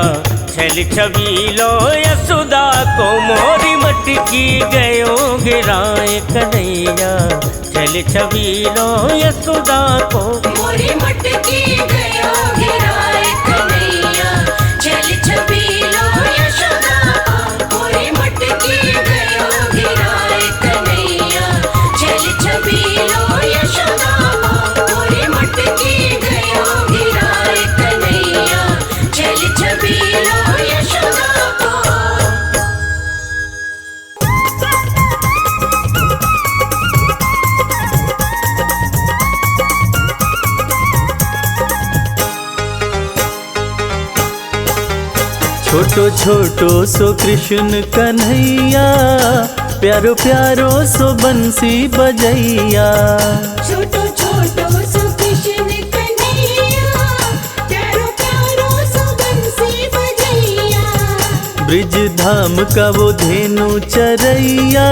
छल छबीलो यशोदा को। मोरी मटकी गयो गिराए कन्हैया, छल छबीलो यशोदा को। मोरी मटकी गयो गिराए कन्हैया, चल छबीलो यशोदा को। मोरी मटकी गयो गिराए कन्हैया, चल छबीलो यशोदा को। मोरी मटकी गयो गिराए कन्हैया, चल छबीलो यशोदा को। छोटो छोटो सो कृष्ण कन्हैया, प्यारो प्यारो सो बंसी बजैया। छोटो छोटो सो कृष्ण कन्हैया, प्यारो प्यारो सो बंसी बजैया। ब्रिज धाम का वो धेनु चरैया,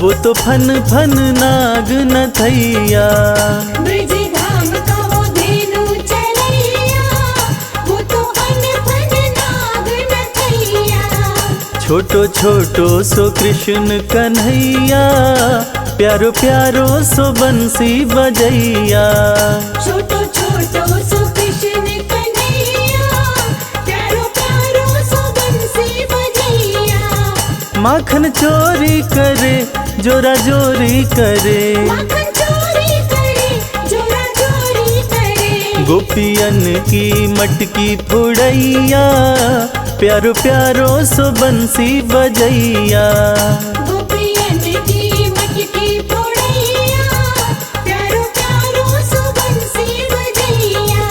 वो तो फन फन नाग नथैया। ब्रिज धाम का वो धेनु चरैया, वो तो फन फन नाग नथैया। छोटो छोटो सो कृष्ण कन्हैया, प्यारो प्यारो सो बंसी बजैया। छोटो छोटो सो कृष्ण कन्हैया, प्यारो प्यारो सो बंसी बजैया। माखन चोरी करे जोरा जोरी करे, माखन चोरी करे जोरा चोरी करे। गोपियन की मटकी फुड़ैया, प्यारो प्यारो सो बंसी बजैया। गोपियन की मटकी फोड़ैया, प्यारो प्यारो सो बंसी बजैया।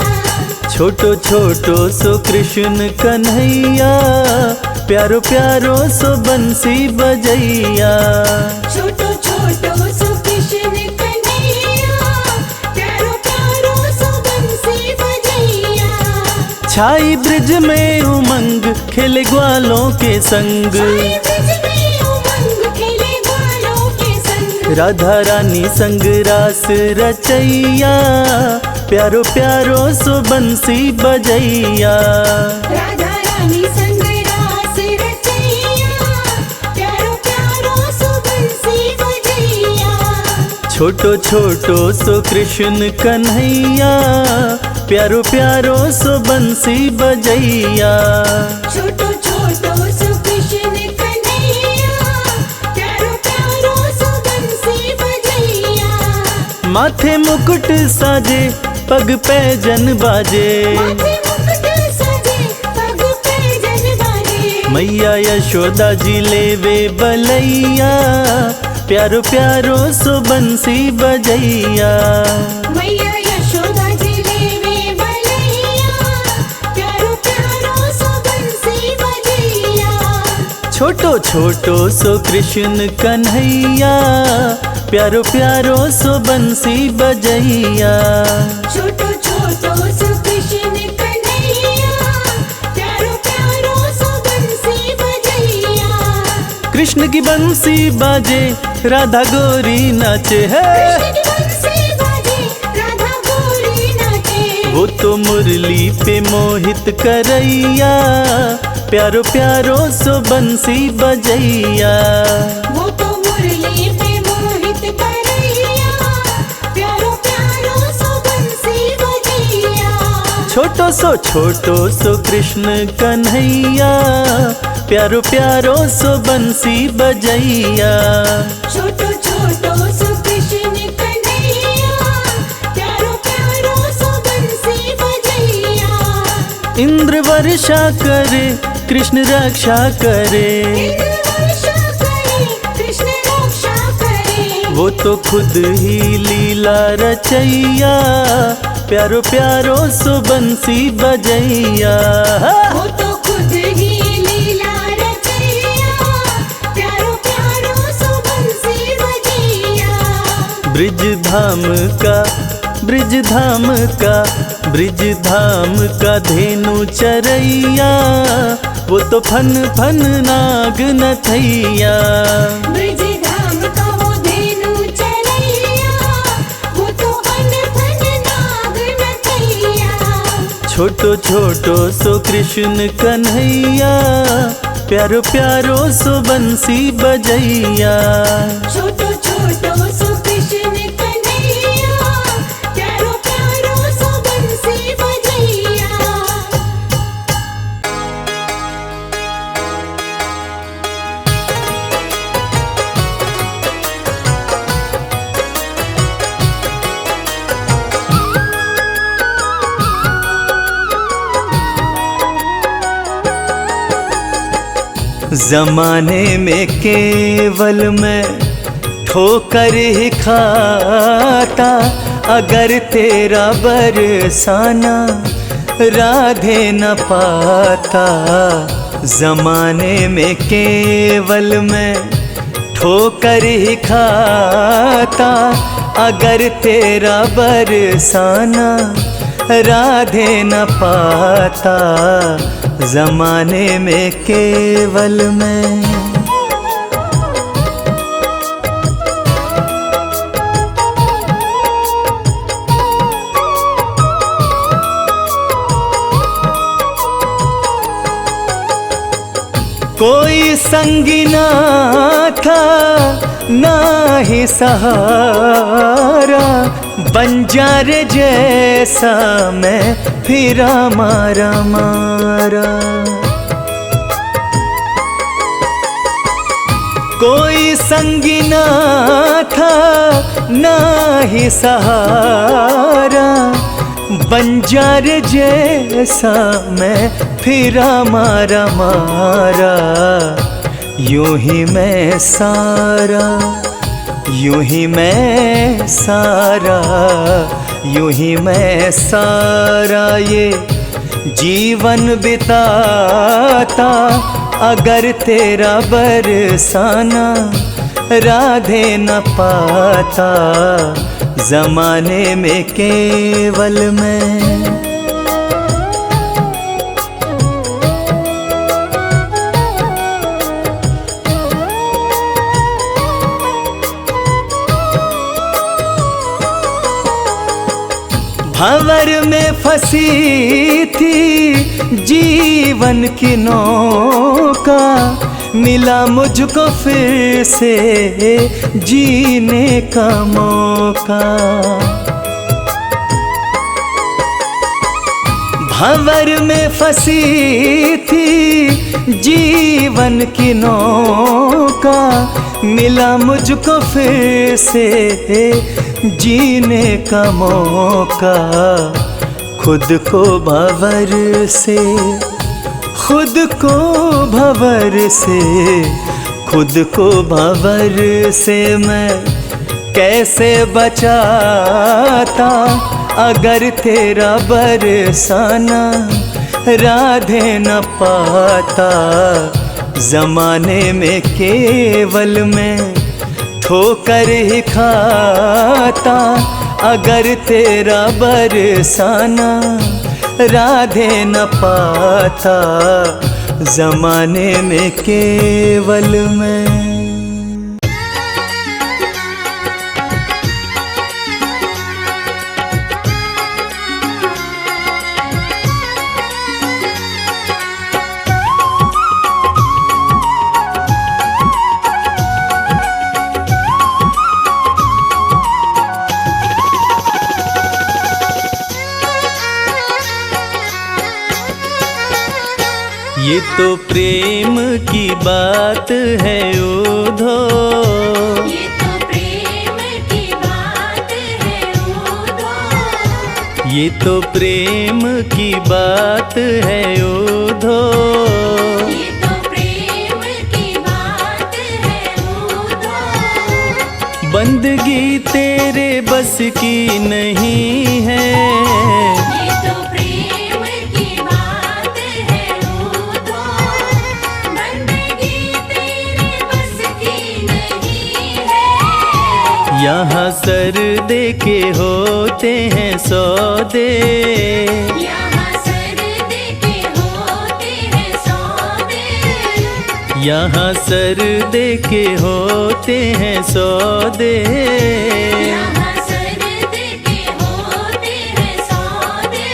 छोटो छोटो सो कृष्ण कन्हैया, प्यारो प्यारो सो बंसी बजैया। छोटो छोटो सो कृष्ण कन्हैया, प्यारो प्यारो सो बंसी बजैया। छाई ब्रिज में उमंग, खेले ग्वालों के संग। साई ब्रिज में उमंग, खेले ग्वालों के संग। राधा रानी संग रास रचैया, प्यारो प्यारो सो बंसी बजैया। राधा रानी संग रास रचैया, प्यारो प्यारो सो बंसी बजैया। छोटो छोटो सो कृष्ण कन्हैया, प्यारो प्यारो सो बंसी बजैया। छोटो छोटो सो कृष्ण कन्हैया, प्यारो प्यारो सो बंसी बजैया। माथे मुकुट साजे, पग पैजन बाजे। माथे मुकुट सजे, पग पैजन बाजे। मैया यशोदा जी लेवे बलैया, प्यारो प्यारो सो बंसी बजैया। मैया यशोदा जी लेवे बलैया, प्यारो प्यारो सो बंसी बजैया। छोटो छोटो सो कृष्ण कन्हैया, प्यारो प्यारो सो बंसी बजैया। छोटो छोटो सो कृष्ण कन्हैया, प्यारो प्यारो सो बंसी बजैया। कृष्ण की बंसी बाजे, राधा गोरी नाचे है। कृष्ण की बंसी बाजे, राधा गोरी नाचे। वो तो मुरली पे मोहित करैया, प्यारो प्यारो सो बंसी बजैया। वो तो मुरली पे मोहित करैया, प्यारो प्यारो सो बंसी बजैया। छोटो सो कृष्ण कन्हैया, प्यारो प्यारो सो बंसी बजैया। छोटो छोटो सो कृष्ण कन्हैया, प्यारो प्यारो सो बंसी बजैया। इंद्र वर्षा करे, कृष्ण रक्षा करे। इंद्र वर्षा करे, कृष्ण रक्षा करे। वो तो खुद ही लीला रचैया, प्यारो प्यारो सो बंसी बजैया। वो तो खुद ही लीला रचैया, प्यारो प्यारो सो बंसी बजैया। ब्रिज धाम का धेनु चरैया, वो तो फन फन नाग नथैया। ब्रिज धाम का वो धेनु चरैया, वो तो फन फन नाग नथैया। छोटो छोटो सो कृष्ण कन्हैया, प्यारो प्यारो सो बंसी बजैया। छोटो छोटो सो कृष्ण कन्हैया, प्यारो प्यारो सो बंसी बजैया। जमाने में केवल मैं ठोकर ही खाता, अगर तेरा बरसाना राधे न पाता। जमाने में केवल मैं ठोकर ही खाता, अगर तेरा बरसाना राधे न पाता। जमाने में केवल मैं कोई संगी ना था ना ही सहारा, बंजारे जैसा मैं फिरा मारा मारा। कोई संगी ना था ना ही सहारा, बंजार जैसा मैं फिरा मारा मारा, यूं ही मैं सारा, यूं ही मैं सारा, यूं ही मैं सारा ये जीवन बिताता, अगर तेरा बरसाना राधे न पाता, जमाने में केवल मैं। भंवर में फंसी थी जीवन की नौका, मिला मुझको फिर से जीने का मौका। भंवर में फंसी थी जीवन की नौका, मिला मुझको फिर से जीने का मौका। खुद को भंवर से, खुद को भंवर से, खुद को भंवर से मैं कैसे बचाता, अगर तेरा बरसाना राधे न पाता, जमाने में केवल मैं ठोकर ही खाता, अगर तेरा बरसाना राधे न पाता, जमाने में केवल मैं। ये तो प्रेम की बात है उधो, ये तो प्रेम की बात है उधो, ये तो प्रेम की बात है उधो, ये तो प्रेम की बात है उधो। बंदगी तेरे बस की नहीं है, ये तो प्रेम की बात है उधो, बंदगी तेरे बस की नहीं है। यहाँ सर दे के होते हैं सौदे, यहाँ सर दे के होते हैं सौदे, यहाँ सर दे के होते हैं सौदे। यहाँ सर दे के होते हैं सौदे।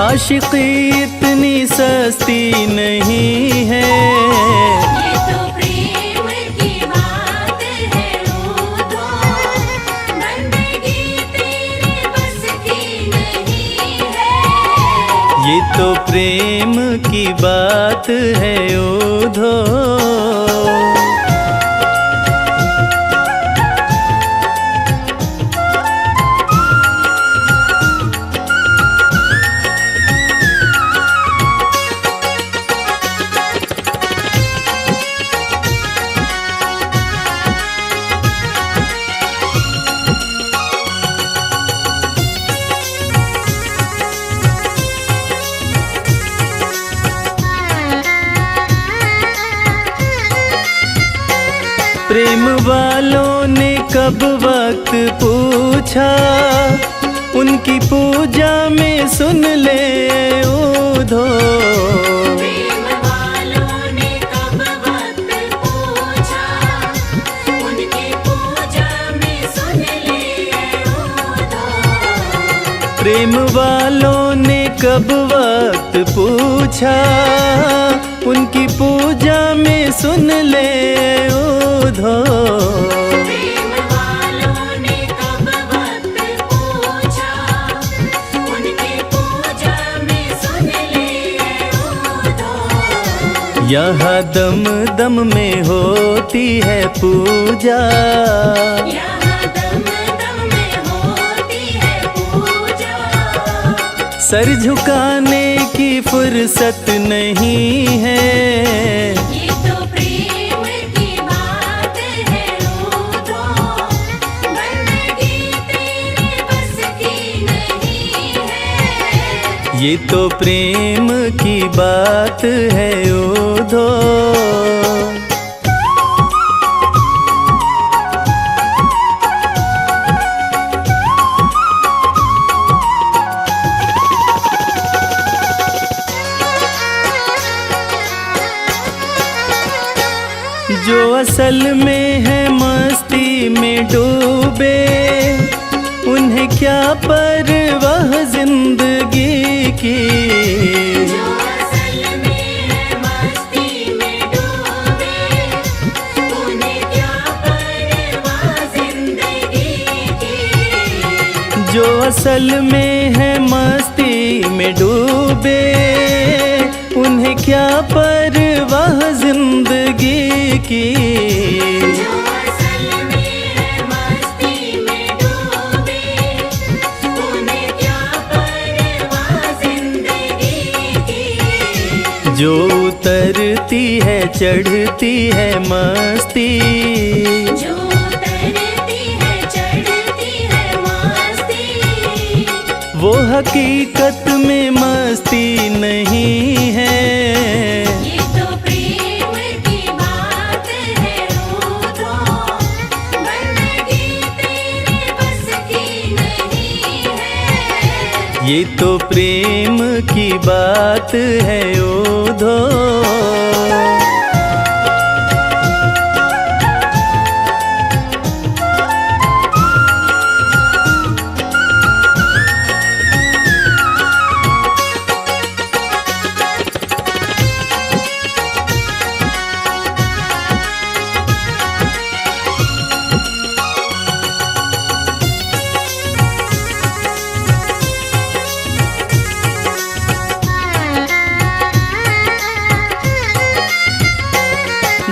आशिकी इतनी सस्ती नहीं है, ये तो प्रेम की बात है उधो, बंदगी तेरे बस की नहीं है। ये तो प्रेम की बात है उधो। प्रेम वालों ने कब वक्त पूछा, उनकी पूजा में सुन ले उधो। प्रेम वालों ने कब वक्त पूछा, उनकी पूजा में सुन ले उधो। प्रेम वालों ने कब वक्त पूछा, उनकी पूजा में सुन ले उधो। प्रेम वालों ने कब वक्त पूछा, उनकी पूजा में सुन ले उधो। यहाँ दम दम में होती है पूजा, यहाँ दम दम में होती है पूजा। सर झुकाने की फुर्सत नहीं है। ये तो प्रेम की बात है रूठो, बंदगी तेरे बस की नहीं है। ये तो प्रेम की बात है ओधो। जो असल में है मस्ती में डूबे, उन्हें क्या परवाह जिंदगी की। जो असल में है मस्ती में डूबे, उन्हें क्या परवाह जिंदगी की। जो असल में है मस्ती में डूबे, उन्हें क्या परवाह जिंदगी की। जो असल में है मस्ती में डूबे, उन्हें क्या परवाह जिंदगी की। जो उतरती है चढ़ती है मस्ती, जो उतरती है चढ़ती है मस्ती, वो हकीकत में मस्ती नहीं है। ये तो प्रेम की बात है रूठो, बंदगी तेरे बस की नहीं है। ये तो प्रेम की बात है ओधो।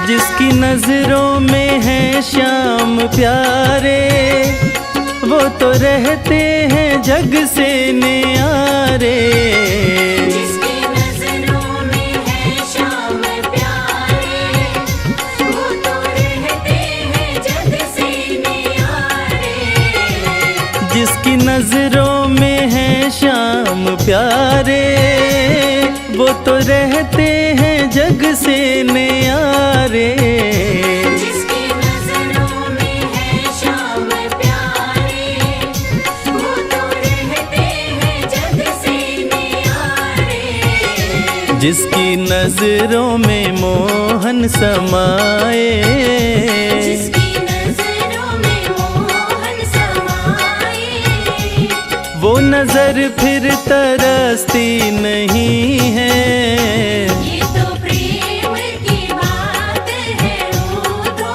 जिसकी नजरों में है श्याम प्यारे, वो तो रहते हैं जग से न्यारे। जिसकी नजरों में है श्याम प्यारे, वो तो रहते हैं जग से न्यारे। जिसकी नजरों में है श्याम प्यारे, वो तो रहते हैं जग से न्यारे। जिसकी नजरों में है श्याम प्यारे, वो तो रहते हैं जग से न्यारे। जिसकी नजरों में मोहन समाए, जिसकी नजरों में मोहन समाए, वो नजर फिर तरसती नहीं है। ये तो प्रेम की बात है रूठो,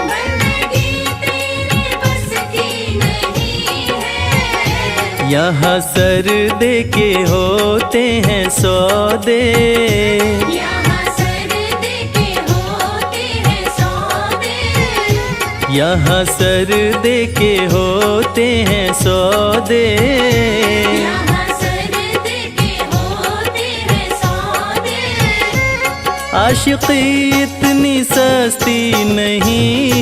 बंदगी तेरे बस की नहीं है। यहाँ सर दे के होते हैं सौदे, यहाँ सर दे के होते हैं सौदे, यहाँ सर दे के होते हैं सौदे। यहाँ सर दे के होते हैं सौदे। आशिकी इतनी सस्ती नहीं